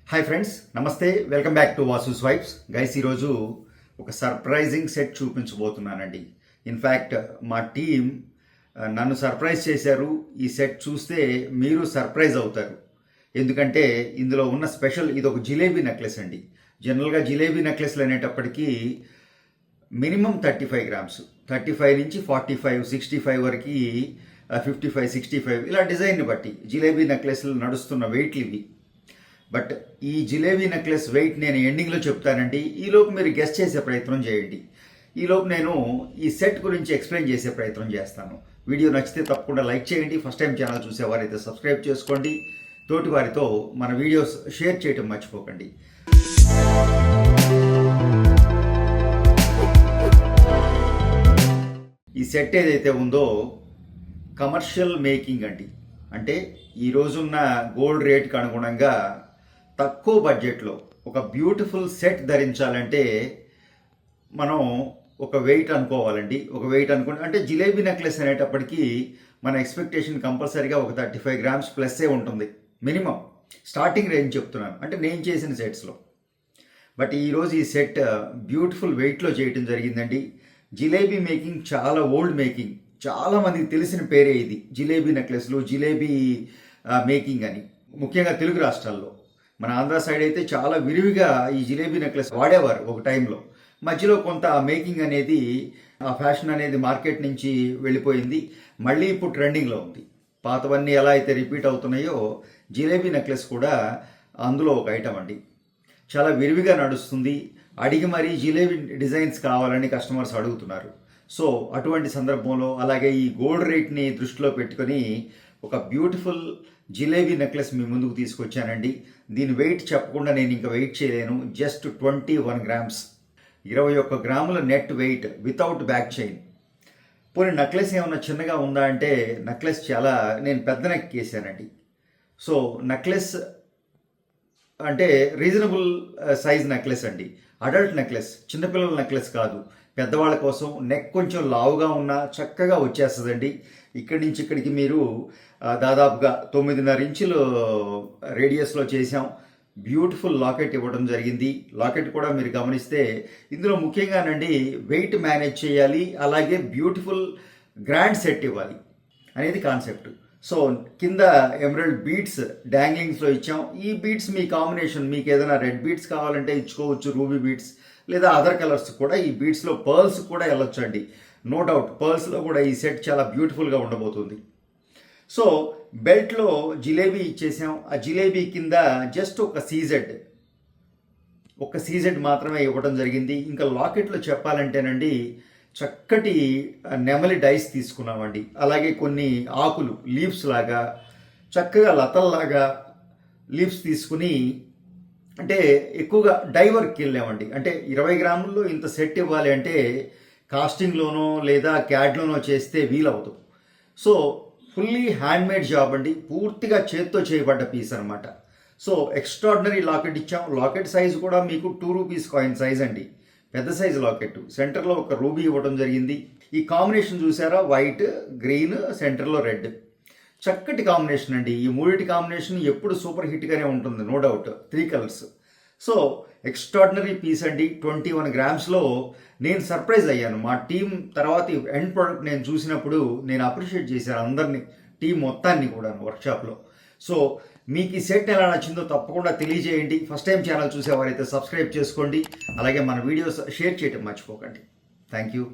Hi friends, నమస్తే. Welcome back to Vasu's vibes. Guys, ఈరోజు ఒక సర్ప్రైజింగ్ సెట్ చూపించబోతున్నానండి. ఇన్ఫ్యాక్ట్ మా టీం నన్ను సర్ప్రైజ్ చేశారు. ఈ సెట్ చూస్తే మీరు సర్ప్రైజ్ అవుతారు. ఎందుకంటే ఇందులో ఉన్న స్పెషల్, ఇది ఒక జిలేబీ నెక్లెస్ అండి. జనరల్గా జిలేబీ నెక్లెస్లు అనేటప్పటికీ మినిమం 35 గ్రామ్స్, 35 నుంచి 45, 65 వరకు, 55, 65 ఇలా డిజైన్ని బట్టి జిలేబీ నెక్లెస్లు నడుస్తున్న వెయిట్లు ఇవి. బట్ ఈ జిలేబీ నెక్లెస్ వెయిట్ నేను ఎండింగ్లో చెప్తానండి. ఈలోపు మీరు గెస్ట్ చేసే ప్రయత్నం చేయండి. ఈలోపు నేను ఈ సెట్ గురించి ఎక్స్ప్లెయిన్ చేసే ప్రయత్నం చేస్తాను. వీడియో నచ్చితే తప్పకుండా లైక్ చేయండి. ఫస్ట్ టైం ఛానల్ చూసేవారైతే సబ్స్క్రైబ్ చేసుకోండి. తోటి వారితో మన వీడియోస్ షేర్ చేయటం మర్చిపోకండి. ఈ సెట్ ఏదైతే ఉందో కమర్షియల్ మేకింగ్ అండి. అంటే ఈ రోజున్న గోల్డ్ రేట్కి అనుగుణంగా తక్కువ బడ్జెట్లో ఒక బ్యూటిఫుల్ సెట్ ధరించాలంటే మనం ఒక వెయిట్ అనుకోవాలండి. ఒక వెయిట్ అనుకుంటే అంటే జిలేబీ నెక్లెస్ అనేటప్పటికీ మన ఎక్స్పెక్టేషన్ కంపల్సరీగా ఒక 35 గ్రామ్స్ ప్లస్సే ఉంటుంది మినిమం. స్టార్టింగ్ రేంజ్ చెప్తున్నాను, అంటే నేను చేసిన సెట్స్లో. బట్ ఈరోజు ఈ సెట్ బ్యూటిఫుల్ వెయిట్లో చేయటం జరిగిందండి. జిలేబీ మేకింగ్ చాలా ఓల్డ్ మేకింగ్, చాలామందికి తెలిసిన పేరే ఇది. జిలేబీ నెక్లెస్లు, జిలేబీ మేకింగ్ అని, ముఖ్యంగా తెలుగు రాష్ట్రాల్లో. మన ఆంధ్ర సైడ్ అయితే చాలా విరివిగా ఈ జిలేబీ నెక్లెస్ వాడేవారు ఒక టైంలో. మధ్యలో కొంత మేకింగ్ అనేది, ఆ ఫ్యాషన్ అనేది మార్కెట్ నుంచి వెళ్ళిపోయింది. మళ్ళీ ఇప్పుడు ట్రెండింగ్లో ఉంది. పాతవన్నీ ఎలా అయితే రిపీట్ అవుతున్నాయో జిలేబీ నెక్లెస్ కూడా అందులో ఒక ఐటమ్ అండి. చాలా విరివిగా నడుస్తుంది. అడిగి మరీ జిలేబీ డిజైన్స్ కావాలని కస్టమర్స్ అడుగుతున్నారు. సో అటువంటి సందర్భంలో, అలాగే ఈ గోల్డ్ రేట్ని దృష్టిలో పెట్టుకొని ఒక బ్యూటిఫుల్ జిలేబీ నెక్లెస్ మీ ముందుకు తీసుకొచ్చానండి. దీని వెయిట్ చెప్పకుండా నేను ఇంకా వెయిట్ చేయలేను. జస్ట్ 21 గ్రామ్స్, 21 గ్రాముల net weight without back chain. పోనీ నెక్లెస్ ఏమన్నా చిన్నగా ఉందా అంటే నెక్లెస్ చాలా, నేను పెద్ద నెక్ వేసానండి. సో నెక్లెస్ అంటే రీజనబుల్ సైజ్ నెక్లెస్ అండి. అడల్ట్ నెక్లెస్, చిన్నపిల్లల నెక్లెస్ కాదు. పెద్దవాళ్ళ కోసం నెక్ కొంచెం లావుగా ఉన్నా చక్కగా వచ్చేస్తుందండి. ఇక్కడి నుంచి ఇక్కడికి మీరు దాదాపుగా 9.5 ఇంచులు రేడియస్లో చేసాం. బ్యూటిఫుల్ లాకెట్ ఇవ్వడం జరిగింది. లాకెట్ కూడా మీరు గమనిస్తే ఇందులో ముఖ్యంగానండి వెయిట్ మేనేజ్ చేయాలి, అలాగే బ్యూటిఫుల్ గ్రాండ్ సెట్ ఇవ్వాలి అనేది కాన్సెప్ట్. సో కింద ఎమరల్డ్ బీడ్స్ డాంగ్లింగ్స్లో ఇచ్చాం. ఈ బీడ్స్ మీ కాంబినేషన్, మీకు ఏదైనా రెడ్ బీడ్స్ కావాలంటే ఇచ్చుకోవచ్చు, రూబీ బీడ్స్, లేదా అదర్ కలర్స్ కూడా. ఈ బీడ్స్లో పర్ల్స్ కూడా వెళ్ళొచ్చు అండి. నో డౌట్ పర్ల్స్లో కూడా ఈ సెట్ చాలా బ్యూటిఫుల్గా ఉండబోతుంది. సో బెల్ట్లో జిలేబీ ఇచ్చేసాం. ఆ జిలేబీ కింద జస్ట్ ఒక సీజెడ్ మాత్రమే ఇవ్వడం జరిగింది. ఇంకా లాకెట్లో చెప్పాలంటేనండి చక్కటి నెమలి డైస్ తీసుకున్నామండి. అలాగే కొన్ని ఆకులు, లీవ్స్ లాగా, చక్కగా లతల్లాగా లీవ్స్ తీసుకుని, అంటే ఎక్కువగా డైవర్కి వెళ్ళామండి. అంటే 20 గ్రాముల్లో ఇంత సెట్ ఇవ్వాలి అంటే కాస్టింగ్లోనో లేదా క్యాడ్లోనో చేస్తే వీలవుతూ. సో ఫుల్లీ హ్యాండ్మేడ్ జాబ్ అండి, పూర్తిగా చేత్తో చేయబడ్డ పీస్ అనమాట. సో ఎక్స్ట్రాడినరీ లాకెట్ ఇచ్చాం. లాకెట్ సైజు కూడా మీకు 2 రూపీస్ కాయిన్ సైజ్ అండి, పెద్ద సైజు లాకెట్. సెంటర్లో ఒక రూబీ ఇవ్వడం జరిగింది. ఈ కాంబినేషన్ చూసారా, వైట్, గ్రీన్, సెంటర్లో రెడ్. చక్కటి కాంబినేషన్ అండి. ఈ మూడింటి కాంబినేషన్ ఎప్పుడు సూపర్ హిట్గానే ఉంటుంది, no doubt. 3 colours. So extraordinary piece అండి. 21 గ్రామ్స్లో నేను సర్ప్రైజ్ అయ్యాను. మా టీం తర్వాత ఎండ్ ప్రోడక్ట్ నేను చూసినప్పుడు నేను అప్రిషియేట్ చేశాను అందరినీ, టీం మొత్తాన్ని కూడా వర్క్షాప్లో. సో మీకు ఈ సెట్ ఎలా నచ్చిందో తప్పకుండా తెలియజేయండి. ఫస్ట్ టైం ఛానల్ చూసేవారైతే సబ్స్క్రైబ్ చేసుకోండి. అలాగే మన వీడియోస్ షేర్ చేయటం మర్చిపోకండి. Thank you.